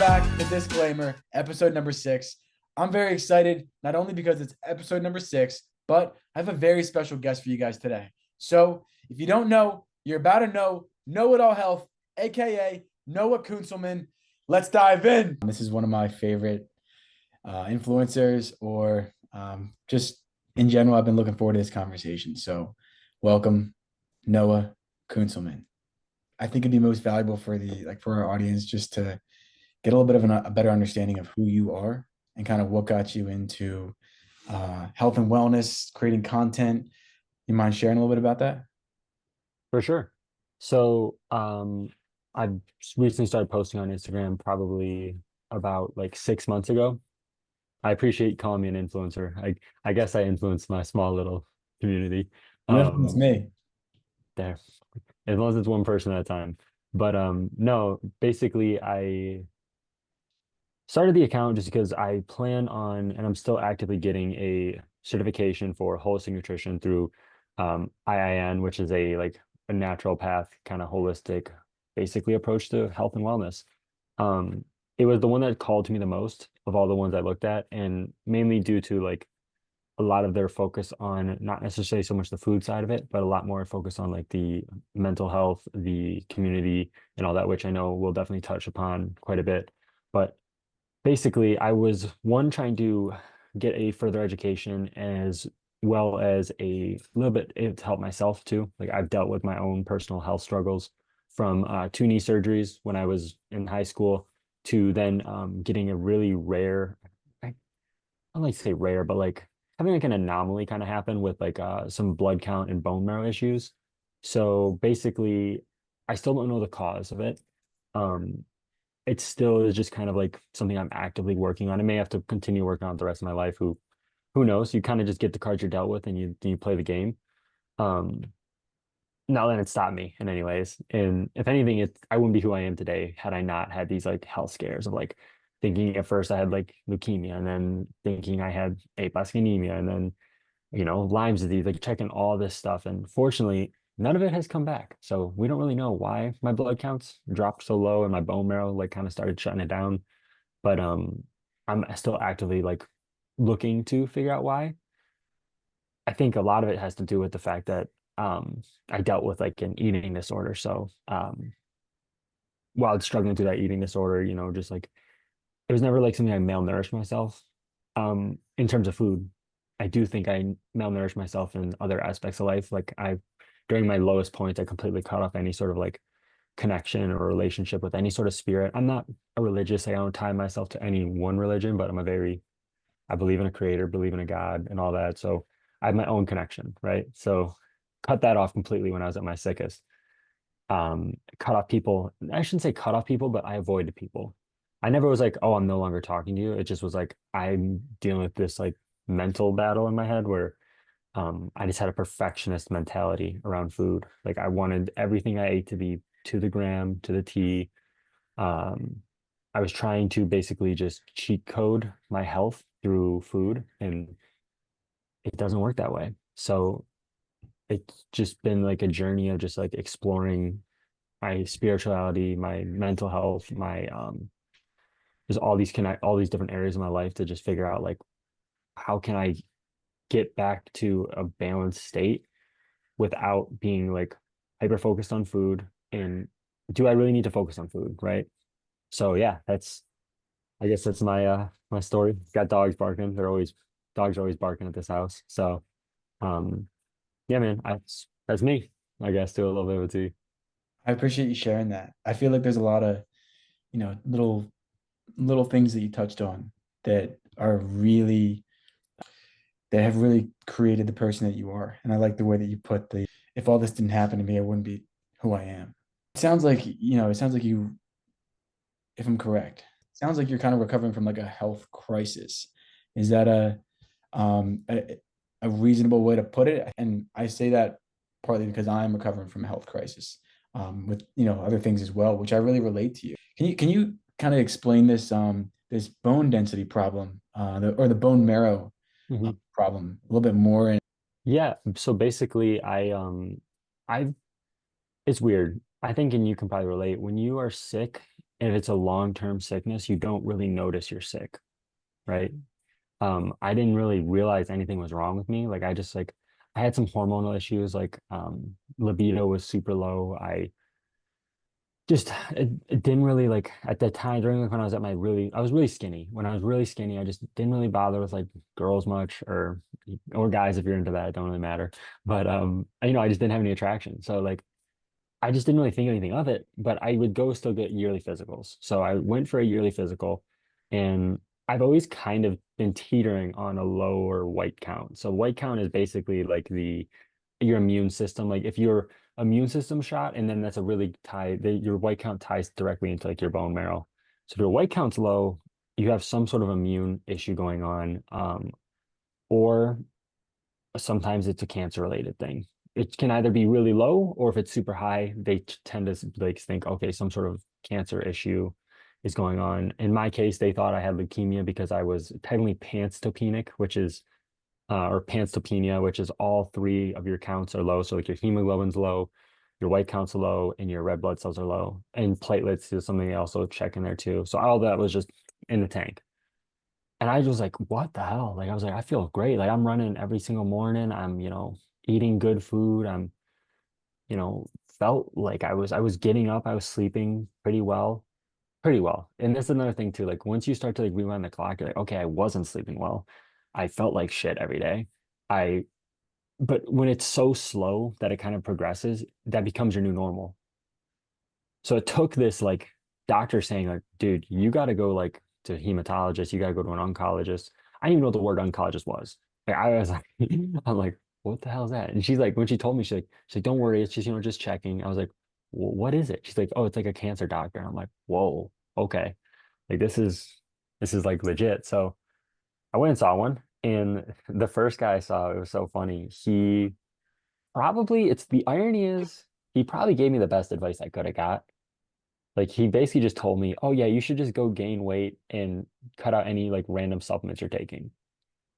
back to DisClaymer, episode number 6. I'm very excited, not only because it's episode number 6, but I have a very special guest for you guys today. So if you don't know, you're about to know it all health, aka Noah Kunzelman. Let's dive in. This is one of my favorite influencers, or just in general. I've been looking forward to this conversation. So welcome, Noah Kunzelman. I think it'd be most valuable for our audience just to get a little bit of a better understanding of who you are and kind of what got you into health and wellness, creating content. You mind sharing a little bit about that? For sure. So, I recently started posting on Instagram probably about like 6 months ago. I appreciate you calling me an influencer. I guess I influenced my small little community. You influenced Um, me. there, as long as it's one person at a time. But no, basically I started the account just because I plan on, and I'm still actively getting a certification for holistic nutrition through IIN, which is a natural path, kind of holistic, basically approach to health and wellness. It was the one that called to me the most of all the ones I looked at, and mainly due to like a lot of their focus on not necessarily so much the food side of it, but a lot more focus on like the mental health, the community, and all that, which I know we'll definitely touch upon quite a bit. But basically, I was one trying to get a further education as well as a little bit to help myself too. Like I've dealt with my own personal health struggles from two knee surgeries when I was in high school to then getting a really rare, I don't like to say rare, but like having like an anomaly kind of happen with like some blood count and bone marrow issues. So basically, I still don't know the cause of it. Um, it still is just kind of like something I'm actively working on. I may have to continue working on it the rest of my life. Who knows? You kind of just get the cards you're dealt with and you play the game. Um, Not letting it stop me in any ways. And if anything, I wouldn't be who I am today had I not had these like health scares of like thinking at first I had like leukemia and then thinking I had aplastic anemia and then Lyme's disease, like checking all this stuff. And fortunately, none of it has come back. So we don't really know why my blood counts dropped so low and my bone marrow like kind of started shutting it down. But I'm still actively like looking to figure out why. I think a lot of it has to do with the fact that I dealt with like an eating disorder. So while struggling through that eating disorder, just like it was never like something I malnourished myself in terms of food. I do think I malnourished myself in other aspects of life. Like during my lowest points, I completely cut off any sort of like connection or relationship with any sort of spirit. I'm not a religious, like, I don't tie myself to any one religion, but I believe in a creator, believe in a God and all that. So I have my own connection, right? So cut that off completely when I was at my sickest. Cut off people. I shouldn't say cut off people, but I avoided people. I never was like, oh, I'm no longer talking to you. It just was like I'm dealing with this like mental battle in my head where I just had a perfectionist mentality around food. Like I wanted everything I ate to be to the gram, to the T. Um, I was trying to basically just cheat code my health through food, and it doesn't work that way. So it's just been like a journey of just like exploring my spirituality, my mental health, my there's all these different areas of my life to just figure out like how can I get back to a balanced state without being like hyper focused on food, and do I really need to focus on food, right? So yeah, I guess that's my story. Got dogs barking. Dogs are always barking at this house. So yeah, man, that's me. I guess to a little bit of a T. I appreciate you sharing that. I feel like there's a lot of, little things that you touched on that are really that have really created the person that you are. And I like the way that you put if all this didn't happen to me, I wouldn't be who I am. It sounds like you, if I'm correct, it sounds like you're kind of recovering from like a health crisis. Is that um, a, a reasonable way to put it? And I say that partly because I'm recovering from a health crisis, with, other things as well, which I really relate to you. Can you kind of explain this bone density problem, or the bone marrow Mhm. problem a little bit more? And Yeah. So basically, I it's weird. I think, and you can probably relate when you are sick And if it's a long-term sickness, you don't really notice you're sick, right? I didn't really realize anything was wrong with me. Like I just like I had some hormonal issues, like libido was super low. It didn't really like at that time during like when I was at my I was really skinny. When I was really skinny, I just didn't really bother with like girls much or guys if you're into that, it don't really matter. But I just didn't have any attraction. So like I just didn't really think anything of it, but I would go still get yearly physicals. So I went for a yearly physical, and I've always kind of been teetering on a lower white count. So white count is basically like your immune system. Like if your immune system shot, and then that's a really your white count ties directly into like your bone marrow. So if your white count's low, you have some sort of immune issue going on, or sometimes it's a cancer related thing. It can either be really low, or if it's super high, they tend to like think, okay, some sort of cancer issue is going on. In my case, they thought I had leukemia because I was technically panstopenic, which is or panstopenia, which is all three of your counts are low. So like your hemoglobin's low, your white count's low, and your red blood cells are low. And platelets is something they also check in there too. So all that was just in the tank. And I was like, what the hell? Like I was like, I feel great. Like I'm running every single morning. I'm, eating good food. Felt like I was getting up, I was sleeping pretty well. Pretty well. And that's another thing too. Like once you start to like rewind the clock, you're like, okay, I wasn't sleeping well. I felt like shit every day. I But when it's so slow that it kind of progresses, that becomes your new normal. So it took this like doctor saying like, dude, you got to go like to a hematologist, you got to go to an oncologist. I didn't even know what the word oncologist was. Like I was like, I'm like, what the hell is that? And she's like, when she told me, she's like, don't worry, it's just just checking. I was like, well, what is it? She's like, oh, it's like a cancer doctor. And I'm like, whoa, okay, like this is like legit. So I went and saw one, and the first guy I saw, it was so funny. It's the irony is he probably gave me the best advice I could have got. Like he basically just told me, "Oh yeah, you should just go gain weight and cut out any like random supplements you're taking."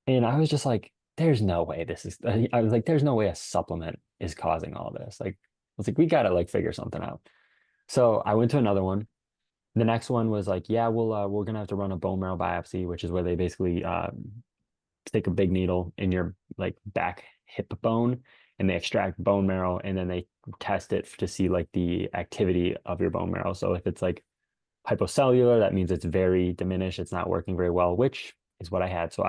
And I was just like, "There's no way this is." I was like, "There's no way a supplement is causing all this." Like, I was like, "We gotta like figure something out." So I went to another one. The next one was like, "Yeah, we're gonna have to run a bone marrow biopsy, which is where they basically stick a big needle in your like back hip bone, and they extract bone marrow, and then they test it to see like the activity of your bone marrow. So if it's like hypocellular, that means it's very diminished, it's not working very well, which is what I had. So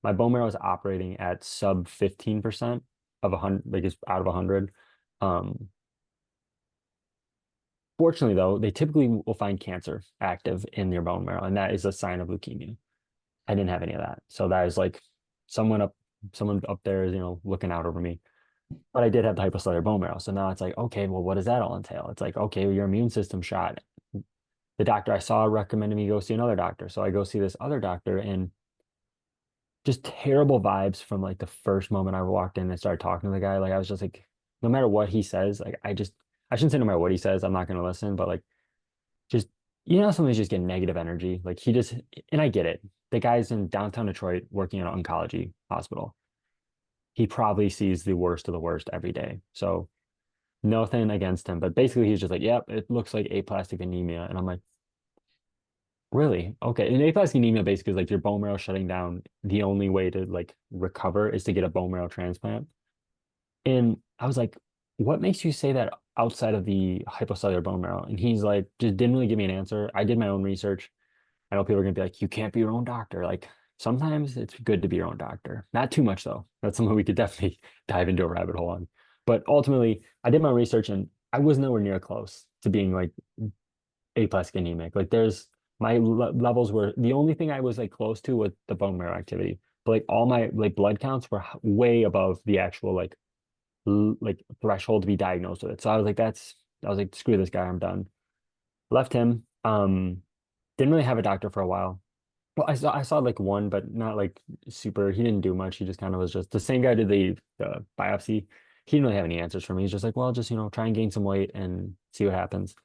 my bone marrow was operating at sub 15% of 100, like it's out of 100. um Fortunately though, they typically will find cancer active in your bone marrow, and that is a sign of leukemia. I didn't have any of that. So that is like someone up someone up there is, looking out over me. But I did have the hypocellular bone marrow. So now it's like, okay, well, what does that all entail? It's like, okay, well, your immune system shot. The doctor I saw recommended me go see another doctor. So I go see this other doctor, and just terrible vibes from like the first moment I walked in and started talking to the guy. Like I was just like, no matter what he says, like I shouldn't say no matter what he says, I'm not gonna listen, but like just somebody's just getting negative energy. Like and I get it. The guy's in downtown Detroit working at an oncology hospital. He probably sees the worst of the worst every day. So nothing against him, but basically he's just like, yep, it looks like aplastic anemia. And I'm like, really? Okay. And aplastic anemia basically is like your bone marrow shutting down. The only way to like recover is to get a bone marrow transplant. And I was like, what makes you say that outside of the hypocellular bone marrow? And he's like, just didn't really give me an answer. I did my own research. I know people are gonna be like, you can't be your own doctor. Like sometimes it's good to be your own doctor. Not too much though. That's something we could definitely dive into a rabbit hole on. But ultimately, I did my research, and I was nowhere near close to being like aplastic anemic. Like there's my levels were the only thing I was like close to with the bone marrow activity. But like all my like blood counts were way above the actual like threshold to be diagnosed with it. So I was like, screw this guy, I'm done. Left him. Didn't really have a doctor for a while. Well, I saw like one, but not like super. He didn't do much. He just kind of was just the same guy did the biopsy. He didn't really have any answers for me. He's just like, well, just try and gain some weight and see what happens.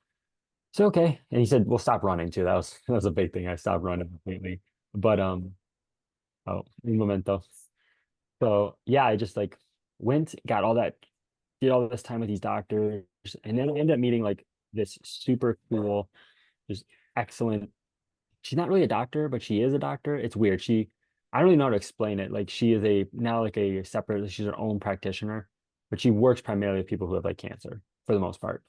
So okay. And he said, well, stop running too. That was a big thing. I stopped running completely. But oh, un momento. So yeah, I just like went, got all that, did all this time with these doctors, and then I ended up meeting like this super cool, just excellent. She's not really a doctor, but she is a doctor. It's weird. I don't really know how to explain it. Like she is a now like a separate, she's her own practitioner, but she works primarily with people who have like cancer for the most part.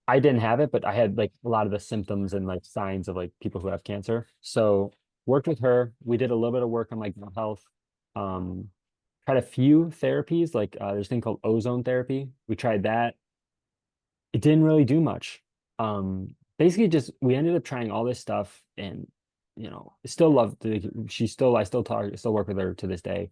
I didn't have it, but I had like a lot of the symptoms and like signs of like people who have cancer. So worked with her. We did a little bit of work on like mental health. Um, Tried a few therapies, like there's a thing called ozone therapy. We tried that. It didn't really do much. Basically just we ended up trying all this stuff and still love she's still I still talk still work with her to this day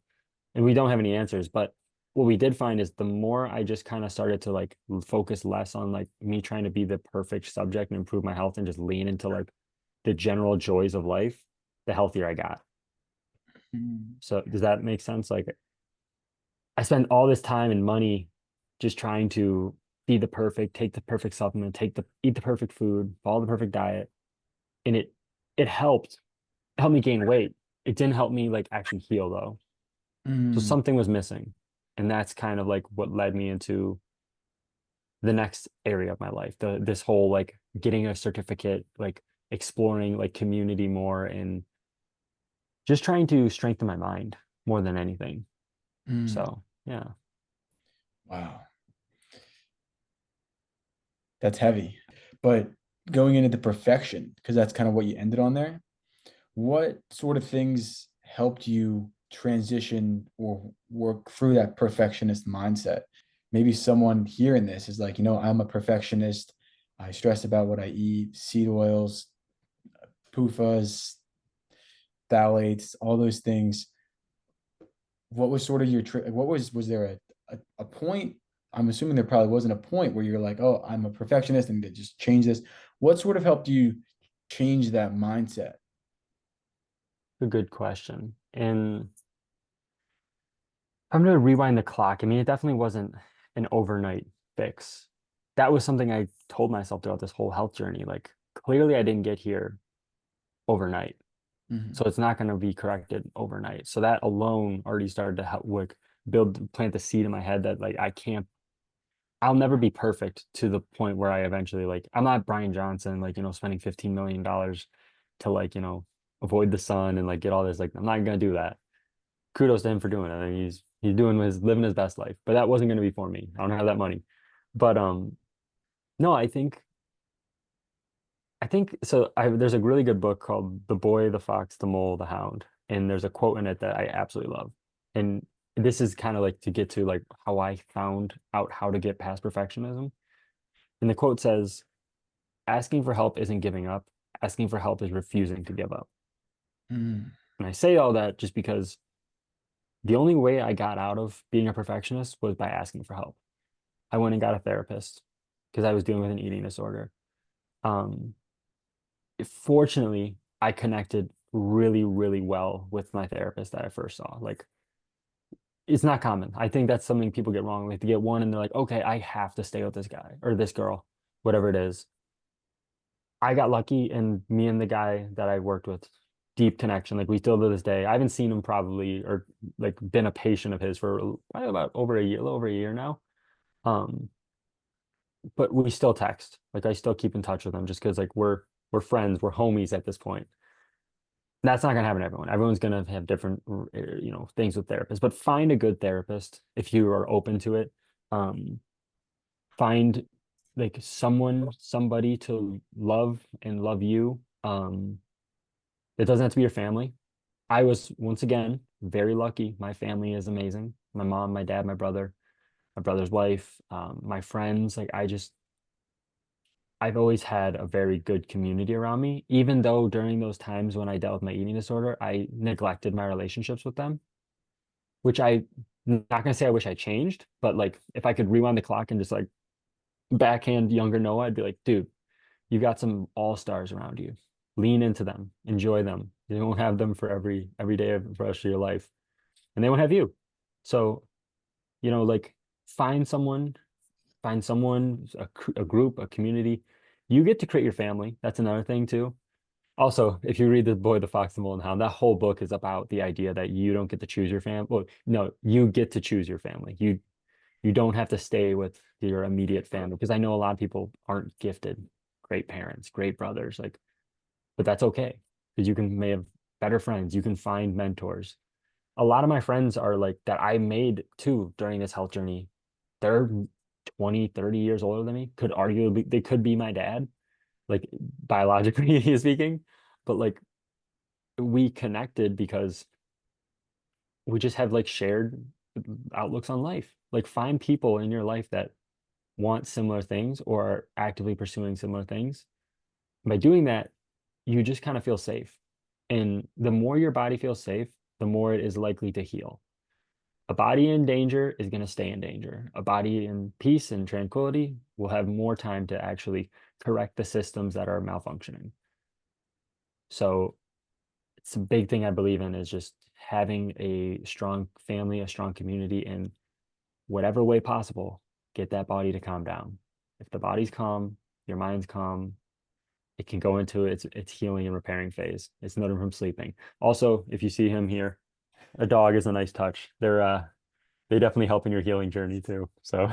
and we don't have any answers. But what we did find is the more I just kind of started to like focus less on like me trying to be the perfect subject and improve my health and just lean into like the general joys of life, the healthier I got. Mm. So does that make sense? Like I spend all this time and money just trying to be the perfect, take the perfect supplement, eat the perfect food, follow the perfect diet, and it helped me gain weight. It didn't help me like actually heal though. So Mm. something was missing. And that's kind of like what led me into the next area of my life. This whole like getting a certificate, like exploring like community more and just trying to strengthen my mind more than anything. Mm. So, yeah. Wow, that's heavy. But going into the perfection, because that's kind of what you ended on there. What sort of things helped you transition or work through that perfectionist mindset? Maybe someone hearing this is like, I'm a perfectionist. I stress about what I eat, seed oils, PUFAs, phthalates, all those things. What was sort of what was there a point? I'm assuming there probably wasn't a point where you're like, oh, I'm a perfectionist and to just change this. What sort of helped you change that mindset? A good question. And I'm going to rewind the clock. I mean, it definitely wasn't an overnight fix. That was something I told myself throughout this whole health journey. Like, clearly, I didn't get here overnight. So Mhm. it's not going to be corrected overnight. So that alone already started to help like plant the seed in my head that like I'll never be perfect to the point where I eventually like, I'm not Brian Johnson, like, spending $15 million to like, avoid the sun and like get all this. Like, I'm not going to do that. Kudos to him for doing it. I mean, he's living his best life, but that wasn't going to be for me. I don't have that money. But no, I think so. There's a really good book called The Boy, the Fox, the Mole, the Hound, and there's a quote in it that I absolutely love. And this is kind of like to get to like how I found out how to get past perfectionism. And the quote says, "Asking for help isn't giving up. Asking for help is refusing to give up." Mm. And I say all that just because the only way I got out of being a perfectionist was by asking for help. I went and got a therapist because I was dealing with an eating disorder. Um, Fortunately, I connected really, really well with my therapist that I first saw. Like, it's not common. I think that's something people get wrong. Like, they get one and they're like, okay, I have to stay with this guy or this girl, whatever it is. I got lucky, and me and the guy that I worked with, deep connection. Like, we still to this day. I haven't seen him probably or like been a patient of his for probably about over a year, a little over a year now. Um, but we still text. Like, I still keep in touch with him just because like we're friends, we're homies at this point. That's not gonna happen to everyone. Everyone's gonna have different, things with therapists. But find a good therapist if you are open to it. Um, Find like somebody to love and love you. It doesn't have to be your family. I was once again very lucky. My family is amazing. My mom, my dad, my brother's wife, my friends. Like I've always had a very good community around me, even though during those times when I dealt with my eating disorder, I neglected my relationships with them, which not gonna say I wish I changed, but like if I could rewind the clock and just like backhand younger Noah, I'd be like, dude, you've got some all-stars around you. Lean into them, enjoy them. You don't have them for every day of the rest of your life, and they won't have you. So, like find someone a group, a community. You get to create your family. That's another thing too. Also, if you read The Boy, the Fox, the Mole, and the Hound, that whole book is about the idea that you don't get to choose your family. Well, no, you get to choose your family. You don't have to stay with your immediate family because I know a lot of people aren't gifted. great parents, great brothers, like, but that's okay because you can may have better friends, you can find mentors. A lot of my friends are like that I made too during this health journey. They're 20, 30 years older than me, could arguably they could be my dad, like biologically speaking, but like we connected because we just have like shared outlooks on life. Like find people in your life that want similar things or are actively pursuing similar things. By doing that, you just kind of feel safe. And the more your body feels safe, the more it is likely to heal. A body in danger is going to stay in danger. A body in peace and tranquility will have more time to actually correct the systems that are malfunctioning. So it's a big thing I believe in is just having a strong family, a strong community in whatever way possible, get that body to calm down. If the body's calm, your mind's calm, it can go into its healing and repairing phase. It's no different from sleeping. Also, if you see him here, a dog is a nice touch. They definitely help in your healing journey too. So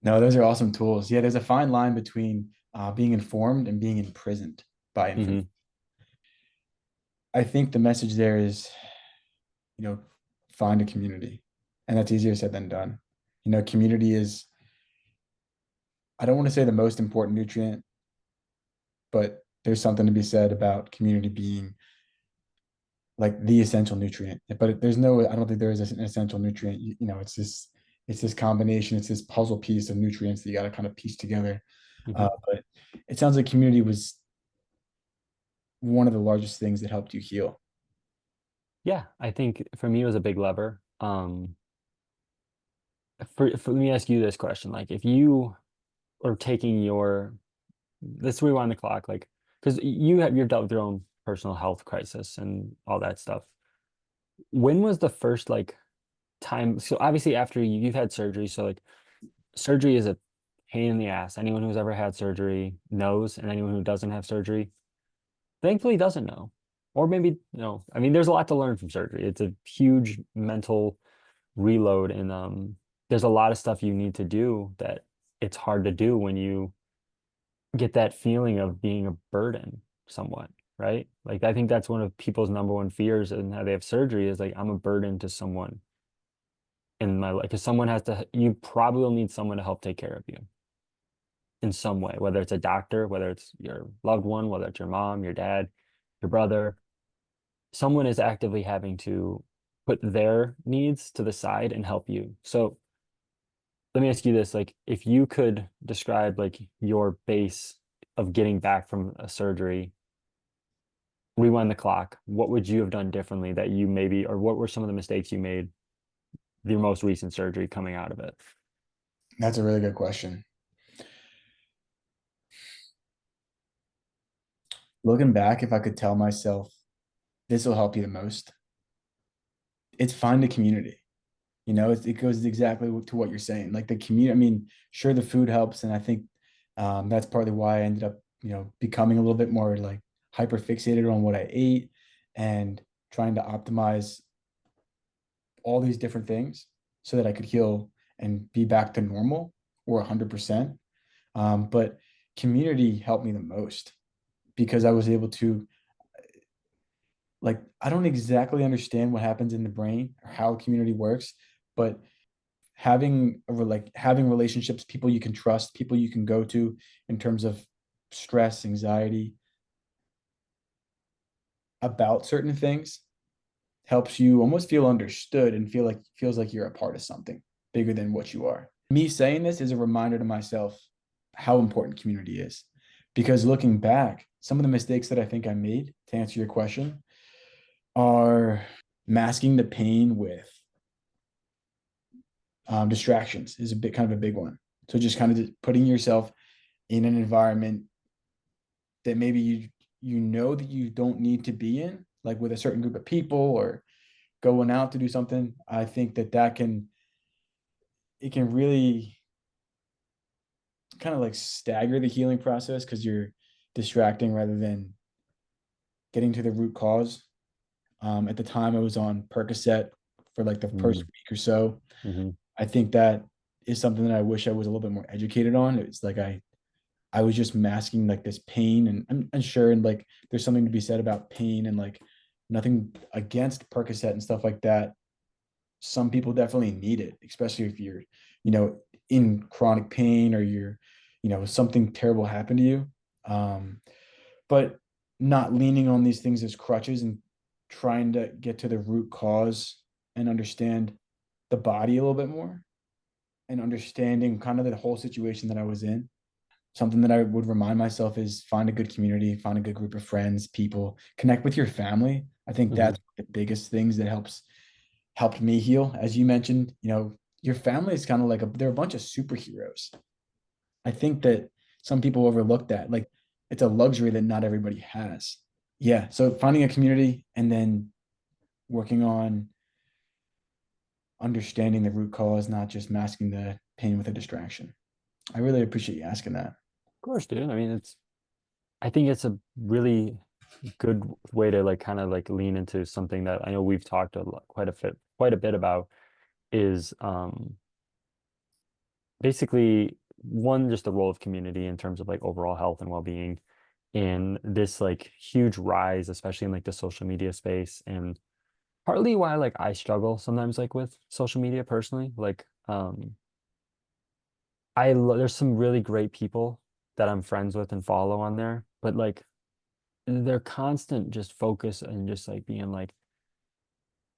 No, those are awesome tools. Yeah, there's a fine line between being informed and being imprisoned by information. hmm I think the message there is, find a community, and that's easier said than done. Community is, I don't want to say the most important nutrient, but there's something to be said about community being like the essential nutrient. But there's no, I don't think there is an essential nutrient. It's this combination, it's this puzzle piece of nutrients that you got to kind of piece together. hmm But it sounds like community was one of the largest things that helped you heal. Yeah, I think for me it was a big lever. Let me ask you this question. Like if you are taking your let's rewind the clock, like because you've dealt with your own personal health crisis and all that stuff. When was the first like time? So obviously after you've had surgery, so like surgery is a pain in the ass. Anyone who's ever had surgery knows, and anyone who doesn't have surgery, thankfully doesn't know. Or maybe no. I mean, there's a lot to learn from surgery. It's a huge mental reload, and there's a lot of stuff you need to do that it's hard to do when you get that feeling of being a burden somewhat, right? Like I think that's one of people's number one fears and how they have surgery is like I'm a burden to someone in my life because someone has to you probably will need someone to help take care of you in some way, whether it's a doctor, whether it's your loved one, whether it's your mom, your dad, your brother, someone is actively having to put their needs to the side and help you. So let me ask you this, like if you could describe like your base of getting back from a surgery, rewind the clock, what would you have done differently that you maybe, or what were some of the mistakes you made your most recent surgery coming out of it? That's a really good question. Looking back, if I could tell myself this will help you the most, it's find a community. It goes exactly to what you're saying. Like the community, I mean, sure, the food helps. And I think that's partly why I ended up, becoming a little bit more like hyper fixated on what I ate and trying to optimize all these different things so that I could heal and be back to normal or 100%. But community helped me the most because I was able to, like, I don't exactly understand what happens in the brain or how community works, but having relationships, people you can trust, people you can go to in terms of stress, anxiety about certain things helps you almost feel understood and feels like you're a part of something bigger than what you are. Me saying this is a reminder to myself how important community is. Because looking back, some of the mistakes that I think I made, to answer your question, are masking the pain with distractions is a bit kind of a big one. So just kind of putting yourself in an environment that maybe you know that you don't need to be in, like with a certain group of people or going out to do something. I think that can really kind of like stagger the healing process because you're distracting rather than getting to the root cause. At the time, I was on Percocet for like the first week or so. Mm-hmm. I think that is something that I wish I was a little bit more educated on. It's like I was just masking like this pain, and I'm unsure, and like there's something to be said about pain, and like nothing against Percocet and stuff like that. Some people definitely need it, especially if you're, in chronic pain, or you're, something terrible happened to you. Um, but not leaning on these things as crutches, and trying to get to the root cause and understand the body a little bit more, and understanding kind of the whole situation that I was in. Something that I would remind myself is find a good community, find a good group of friends, people, connect with your family. I think Hmm. that's the biggest things that helped me heal. As you mentioned, your family is kind of like they're a bunch of superheroes. I think that some people overlook that. Like it's a luxury that not everybody has. Yeah. So finding a community and then working on understanding the root cause, not just masking the pain with a distraction. I really appreciate you asking that. Of course, dude. I mean, I think it's a really good way to like kind of like lean into something that I know we've talked quite a bit about is basically one, just the role of community in terms of like overall health and well-being in this like huge rise, especially in like the social media space, and partly why like I struggle sometimes like with social media personally. Like there's some really great people that I'm friends with and follow on there, but like their constant just focus and just like being like,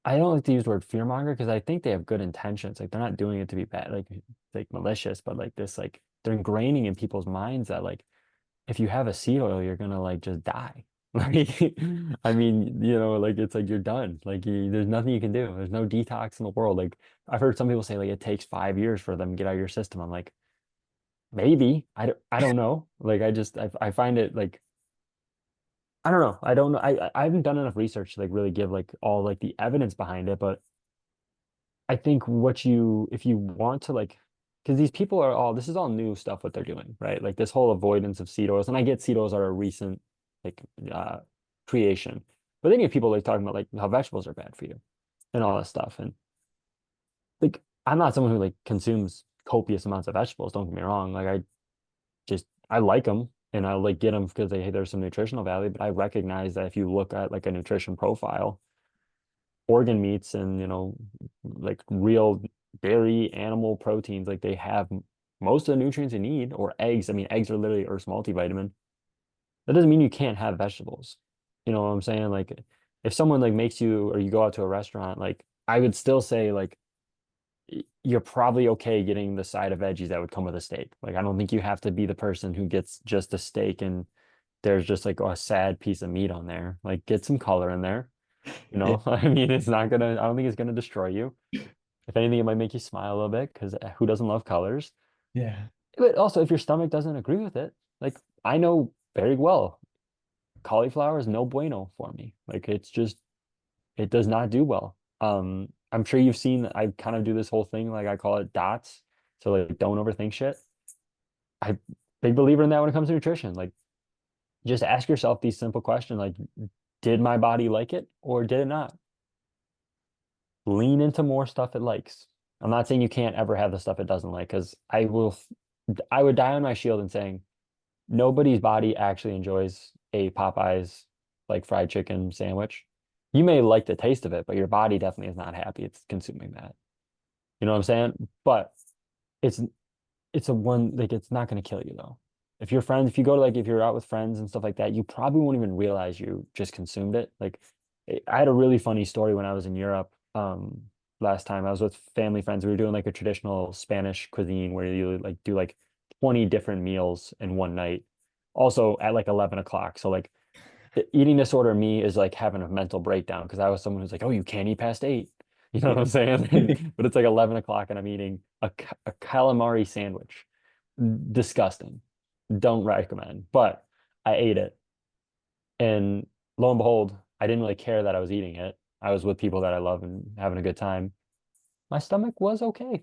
I don't like to use the word fear monger because I think they have good intentions. Like they're not doing it to be bad, like malicious, but like this like they're ingraining in people's minds that like if you have a seed oil, you're gonna like just die. Like, I mean, like it's like you're done. Like there's nothing you can do. There's no detox in the world. Like I've heard some people say like it takes 5 years for them to get out of your system. I'm like, maybe. I don't know. Like I find it like I don't know. I don't know. I haven't done enough research to like really give like all like the evidence behind it, but I think if you want to like, because these people are all, this is all new stuff what they're doing, right? Like this whole avoidance of seed oils, and I get seed oils are a recent like uh creation, but then you have people like talking about like how vegetables are bad for you and all this stuff, and like I'm not someone who like consumes copious amounts of vegetables. Don't get me wrong, like I like them and I like get them because there's some nutritional value, but I recognize that if you look at like a nutrition profile organ meats and like real dairy animal proteins like they have most of the nutrients you need or eggs. I mean eggs are literally Earth's multivitamin. That doesn't mean you can't have vegetables. You know what I'm saying? Like if someone like makes you or you go out to a restaurant, like I would still say like you're probably okay getting the side of veggies that would come with a steak. Like I don't think you have to be the person who gets just a steak and there's just like a sad piece of meat on there. Like get some color in there. Yeah. I mean, it's not gonna, I don't think it's gonna destroy you. If anything, it might make you smile a little bit because who doesn't love colors? Yeah. But also, if your stomach doesn't agree with it, like I know very well, cauliflower is no bueno for me. Like it's just, it does not do well. I'm sure you've seen, I kind of do this whole thing, like I call it dots. So like, don't overthink shit. I big believer in that when it comes to nutrition. Like, just ask yourself these simple questions, like, did my body like it or did it not? Lean into more stuff it likes. I'm not saying you can't ever have the stuff it doesn't like, because I would die on my shield in saying nobody's body actually enjoys a Popeyes like fried chicken sandwich. You may like the taste of it, but your body definitely is not happy it's consuming that. You know what I'm saying? But it's it's a one like it's not going to kill you though. If you go to like if you're out with friends and stuff like that, you probably won't even realize you just consumed it. Like I had a really funny story when I was in Europe. Last time I was with family friends. We were doing like a traditional Spanish cuisine where you like do like 20 different meals in one night. Also at like 11 o'clock. So like the eating disorder me is like having a mental breakdown because I was someone who's like, oh, you can't eat past 8. You know what I'm saying? But it's like 11 o'clock and I'm eating a calamari sandwich. Disgusting. Don't recommend. But I ate it. And lo and behold, I didn't really care that I was eating it. I was with people that I love and having a good time. My stomach was okay.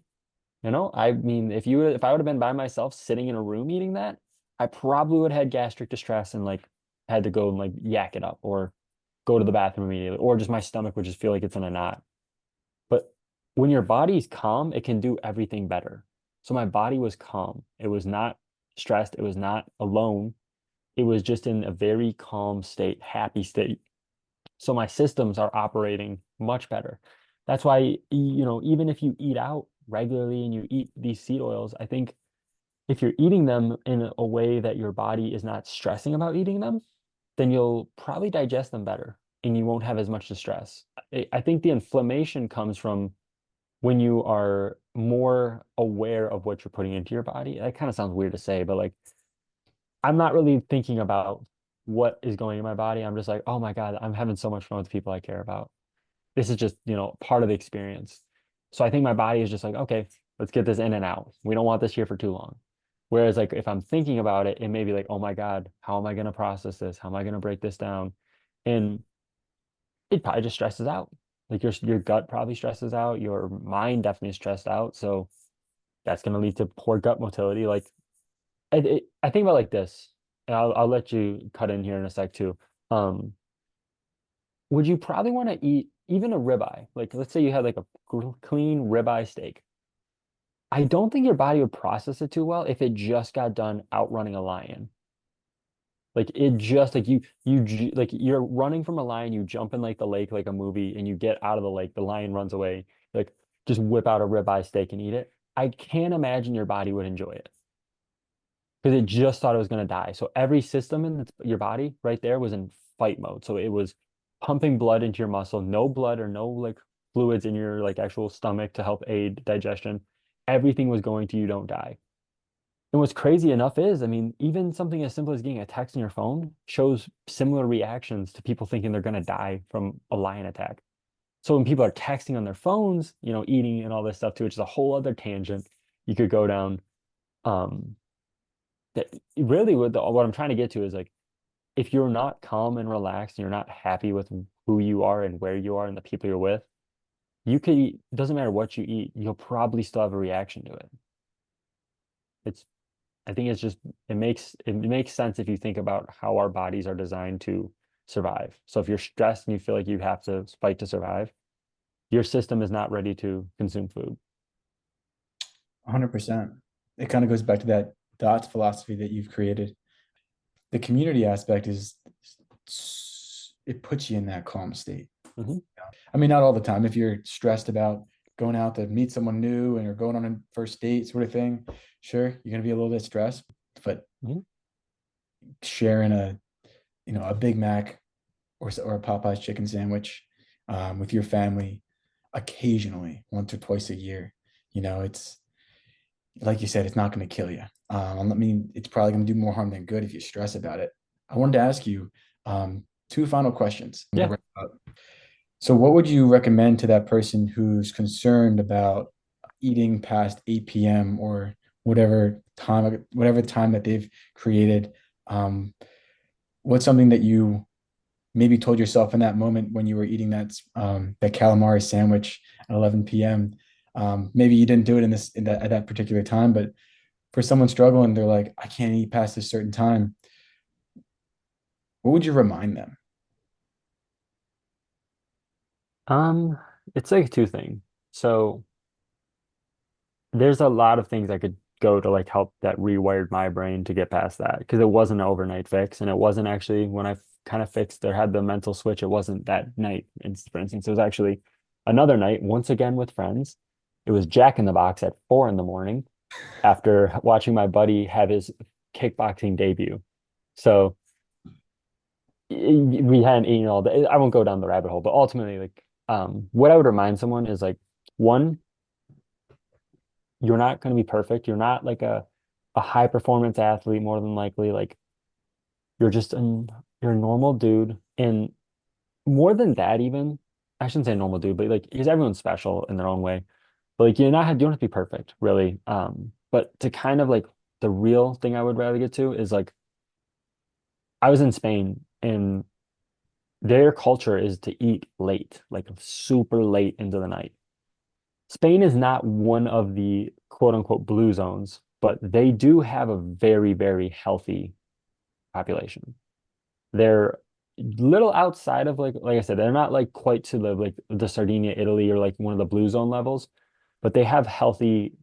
I mean, if I would have been by myself sitting in a room eating that, I probably would have had gastric distress and like had to go and like yak it up or go to the bathroom immediately, or just my stomach would just feel like it's in a knot. But when your body's calm, it can do everything better. So my body was calm. It was not. stressed. It was not alone. It was just in a very calm state, happy state. So my systems are operating much better. That's why, even if you eat out regularly and you eat these seed oils, I think if you're eating them in a way that your body is not stressing about eating them, then you'll probably digest them better and you won't have as much distress. I think the inflammation comes from when you are more aware of what you're putting into your body. That kind of sounds weird to say, but like I'm not really thinking about what is going in my body. I'm just like, oh my God, I'm having so much fun with the people I care about. This is just, part of the experience. So I think my body is just like, okay, let's get this in and out. We don't want this here for too long. Whereas like if I'm thinking about it, it may be like, oh my God, how am I going to process this? How am I going to break this down? And it probably just stresses out. Like your gut probably stresses out. Your mind definitely is stressed out. So that's going to lead to poor gut motility. Like I think about like this, and I'll let you cut in here in a sec too. Um, would you probably want to eat even a ribeye? Like let's say you had like a clean ribeye steak. I don't think your body would process it too well if it just got done outrunning a lion. Like it just like like you're running from a lion, you jump in like the lake like a movie, and you get out of the lake, the lion runs away. Like just whip out a ribeye steak and eat it. I can't imagine your body would enjoy it because it just thought it was going to die. So every system in your body right there was in fight mode. So it was pumping blood into your muscle, no blood or no like fluids in your like actual stomach to help aid digestion. Everything was going to you don't die. And what's crazy enough is, I mean, even something as simple as getting a text on your phone shows similar reactions to people thinking they're going to die from a lion attack. So when people are texting on their phones, eating and all this stuff too, which is a whole other tangent you could go down. Um, that really what I'm trying to get to is like if you're not calm and relaxed and you're not happy with who you are and where you are and the people you're with, you could eat, doesn't matter what you eat, you'll probably still have a reaction to it. It's I think it's just it makes sense if you think about how our bodies are designed to survive. So if you're stressed and you feel like you have to fight to survive, your system is not ready to consume food. 100%. It kind of goes back to that DOTS philosophy that you've created. The community aspect is it puts you in that calm state. Hmm. I mean, not all the time. If you're stressed about going out to meet someone new and you're going on a first date sort of thing, sure, you're gonna be a little bit stressed. But Hmm. sharing a Big Mac or a Popeye's chicken sandwich with your family occasionally, once or twice a year, it's like you said, it's not going to kill you. I mean, it's probably going to do more harm than good if you stress about it. I wanted to ask you two final questions. Yeah. So, what would you recommend to that person who's concerned about eating past 8 p.m. or whatever time that they've created? Um, what's something that you maybe told yourself in that moment when you were eating that calamari sandwich at 11 p.m.? Maybe you didn't do it at that particular time, but for someone struggling, they're like, I can't eat past a certain time. What would you remind them? Um, it's like a two thing. So there's a lot of things I could go to like help that rewired my brain to get past that because it wasn't an overnight fix and it wasn't actually when I kind of fixed or had the mental switch, it wasn't that night. And for instance, it was actually another night, once again with friends. It was Jack in the Box at 4 in the morning after watching my buddy have his kickboxing debut. So we hadn't eaten all day. I won't go down the rabbit hole, but ultimately, like, what I would remind someone is like, one, you're not going to be perfect. You're not like a high performance athlete, more than likely. Like, you're just you're a normal dude. And more than that, even, I shouldn't say normal dude, but like, because everyone's special in their own way. But like, you don't have to be perfect, really. But to kind of like the real thing I would rather get to is like, I was in Spain and their culture is to eat late, like super late into the night. Spain is not one of the quote unquote blue zones, but they do have a very, very healthy population. They're little outside of like I said, they're not like quite to the Sardinia, Italy, or like one of the blue zone levels, but they have healthy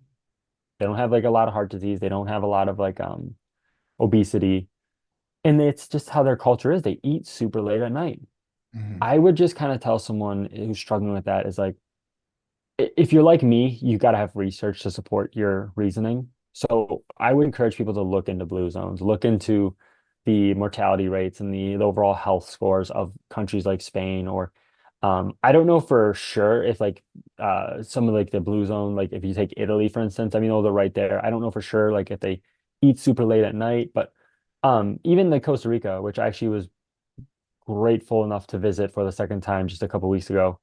They don't have like a lot of heart disease. They don't have a lot of like obesity. And it's just how their culture is. They eat super late at night. Mhm. I would just kind of tell someone who's struggling with that is like, if you're like me, you got to have research to support your reasoning. So I would encourage people to look into blue zones, look into the mortality rates and the overall health scores of countries like Spain or I don't know for sure if like some of like the blue zone, like if you take Italy, for instance, I mean, those are right there. I don't know for sure like if they eat super late at night, but even like Costa Rica, which actually was grateful enough to visit for the second time just a couple weeks ago.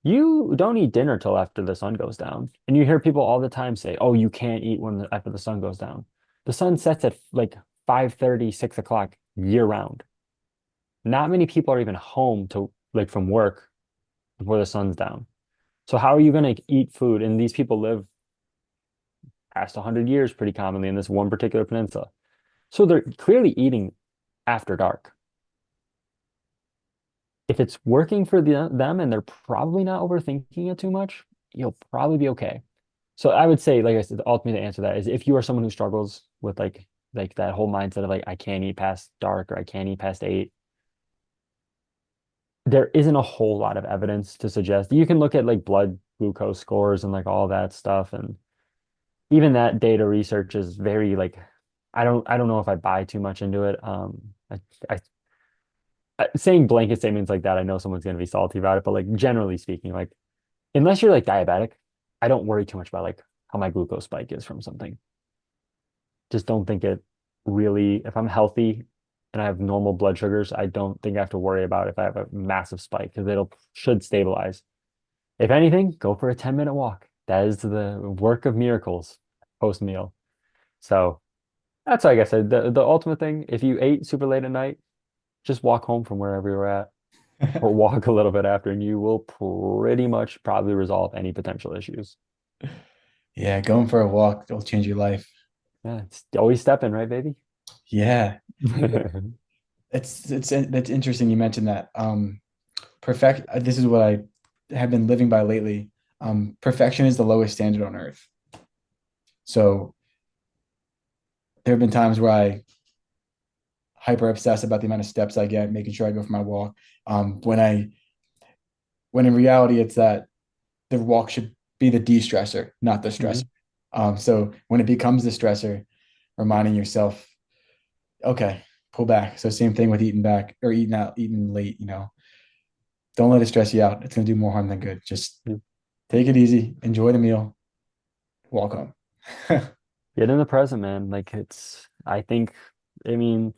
You don't eat dinner till after the sun goes down. And you hear people all the time say, "Oh, you can't eat after the sun goes down." The sun sets at like 5:30, 6 o'clock year round. Not many people are even home to like from work before the sun's down. So how are you going to eat food? And these people live past 100 years pretty commonly in this one particular peninsula. So they're clearly eating after dark. If it's working for them and they're probably not overthinking it too much, you'll probably be okay. So I would say, like I said, the ultimate answer to that is if you are someone who struggles with like that whole mindset of like I can't eat past dark or I can't eat past 8, there isn't a whole lot of evidence to suggest. You can look at like blood glucose scores and like all that stuff, and even that data research is very like I don't know if I buy too much into it. I saying blanket statements like that, I know someone's going to be salty about it, but like generally speaking, like unless you're like diabetic, I don't worry too much about like how my glucose spike is from something. Just don't think it really, if I'm healthy and I have normal blood sugars, I don't think I have to worry about if I have a massive spike because it'll should stabilize. If anything, go for a 10-minute walk. That is the work of miracles post meal. So that's like I said, the ultimate thing, if you ate super late at night, just walk home from wherever you're at or walk a little bit after, and you will pretty much probably resolve any potential issues. Yeah, going for a walk will change your life. Yeah, it's always stepping, right, baby? Yeah, it's that's interesting you mentioned that. This is what I have been living by lately. Perfection is the lowest standard on earth. So there have been times where I hyper obsess about the amount of steps I get, making sure I go for my walk. When in reality it's that the walk should be the de-stressor, not the stressor. Mhm. So when it becomes the stressor, reminding yourself, okay, pull back. So same thing with eating back or eating out, eating late, don't let it stress you out. It's going to do more harm than good. Just take it easy, enjoy the meal, walk home. Get in the present, man. Like I think, I mean,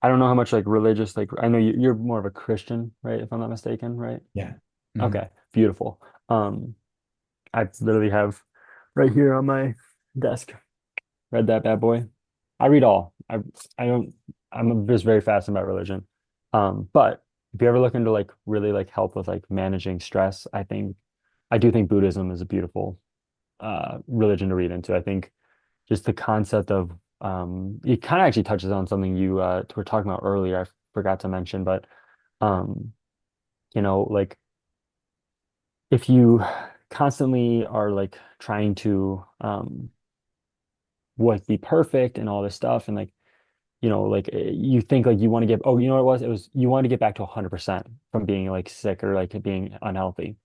I don't know how much like religious, like I know you're more of a Christian, right? If I'm not mistaken, right? Yeah. Mhm. Okay, beautiful. Um, I literally have right here on my desk, read that bad boy. I read all. I don't, I'm just very fascinated about religion. But if you ever look into like really like help with like managing stress, I do think Buddhism is a beautiful religion to read into. I think just the concept of it kind of actually touches on something you were talking about earlier. I forgot to mention, but um, like if you constantly are like trying to what be perfect and all this stuff and like like you think like you want to get oh you know what it was you want to get back to 100% from being like sick or like being unhealthy.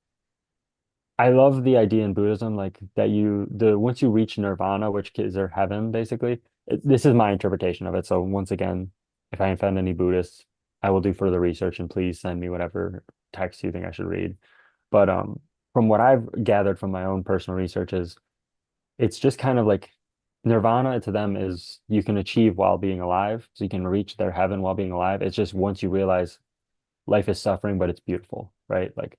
I love the idea in Buddhism, like that the once you reach nirvana, which is their heaven, basically. This is my interpretation of it. So once again, if I offend any Buddhists, I will do further research and please send me whatever text you think I should read. But from what I've gathered from my own personal research is it's just kind of like nirvana to them is you can achieve while being alive. So you can reach their heaven while being alive. It's just once you realize life is suffering, but it's beautiful, right? Like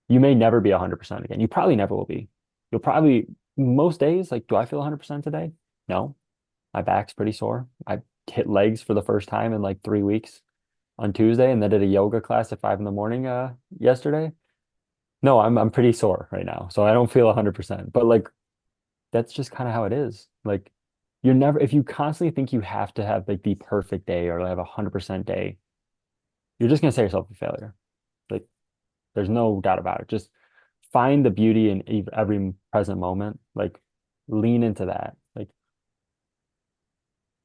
you may never be 100% again. You probably never will be. You'll probably, most days, like, do I feel 100% today? No. My back's pretty sore. I hit legs for the first time in like 3 weeks on Tuesday and then did a yoga class at 5 in the morning yesterday. No, I'm pretty sore right now. So I don't feel 100%. But like that's just kind of how it is. Like you're never if you constantly think you have to have like the perfect day or have 100% day, you're just gonna set yourself a failure. Like there's no doubt about it. Just find the beauty in every present moment. Like lean into that.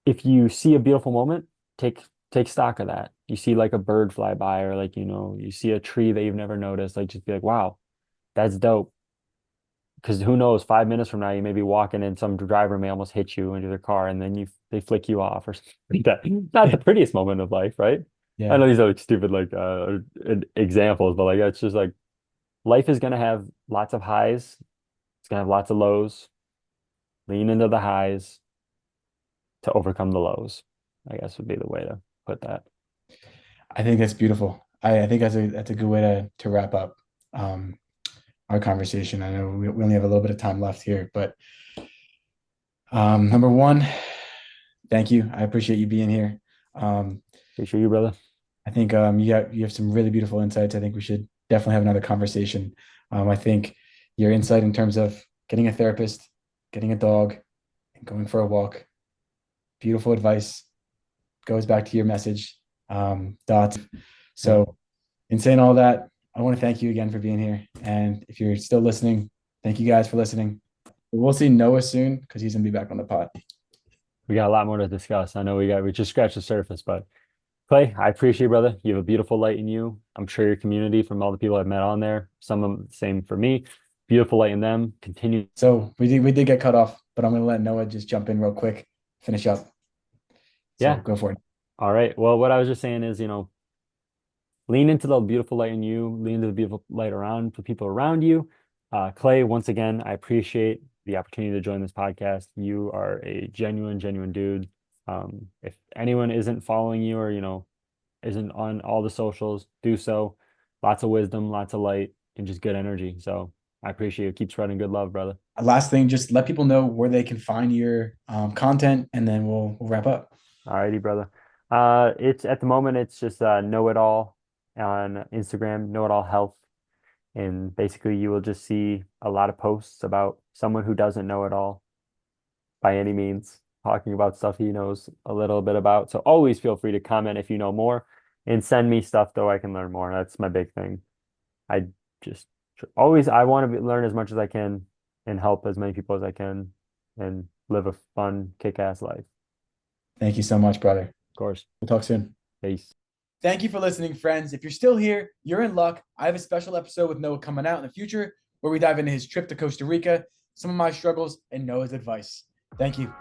if you see a beautiful moment, take take stock of that. You see like a bird fly by, or like, you know, you see a tree that you've never noticed, like just be like, wow, that's dope. Because who knows, 5 minutes from now, you may be walking and some driver may almost hit you into their car, and then they flick you off or something like that. Not the prettiest moment of life, right? I Yeah. know these are like stupid like examples, but like it's just like life is gonna have lots of highs. It's gonna have lots of lows. Lean into the highs to overcome the lows, I guess would be the way to put that. I think that's beautiful. I think that's a good way to wrap up um, our conversation. I know we only have a little bit of time left here, but number one, thank you. I appreciate you being here. Um, Appreciate you, brother. I think you have some really beautiful insights. I think we should definitely have another conversation. I think your insight in terms of getting a therapist, getting a dog, and going for a walk, beautiful advice. Goes back to your message, Dot. Yeah. So, in saying all that, I want to thank you again for being here. And if you're still listening, thank you guys for listening. We'll see Noah soon because he's gonna be back on the pod. We got a lot more to discuss. I know we just scratched the surface, but Clay, I appreciate you, brother. You have a beautiful light in you. I'm sure your community, from all the people I've met on there, some of them the same for me. Beautiful light in them. Continue. So we did get cut off, but I'm gonna let Noah just jump in real quick, finish up. So Yeah. go for it. All right. Well, what I was just saying is, lean into the beautiful light in you, lean into the beautiful light around the people around you. Clay, once again, I appreciate the opportunity to join this podcast. You are a genuine dude. If anyone isn't following you, or, isn't on all the socials, do so. Lots of wisdom, lots of light, and just good energy. So I appreciate you. Keep spreading good love, brother. Last thing, just let people know where they can find your content, and then we'll wrap up. Alrighty, brother. It's at the moment, it's just know it all on Instagram, know it all health. And basically, you will just see a lot of posts about someone who doesn't know it all by any means, talking about stuff he knows a little bit about. So always feel free to comment if you know more, and send me stuff though I can learn more. That's my big thing. I just always I want to learn as much as I can and help as many people as I can and live a fun, kick-ass life. Thank you so much, brother. Of course. We'll talk soon. Peace. Thank you for listening, friends. If you're still here, you're in luck. I have a special episode with Noah coming out in the future where we dive into his trip to Costa Rica, some of my struggles, and Noah's advice. Thank you.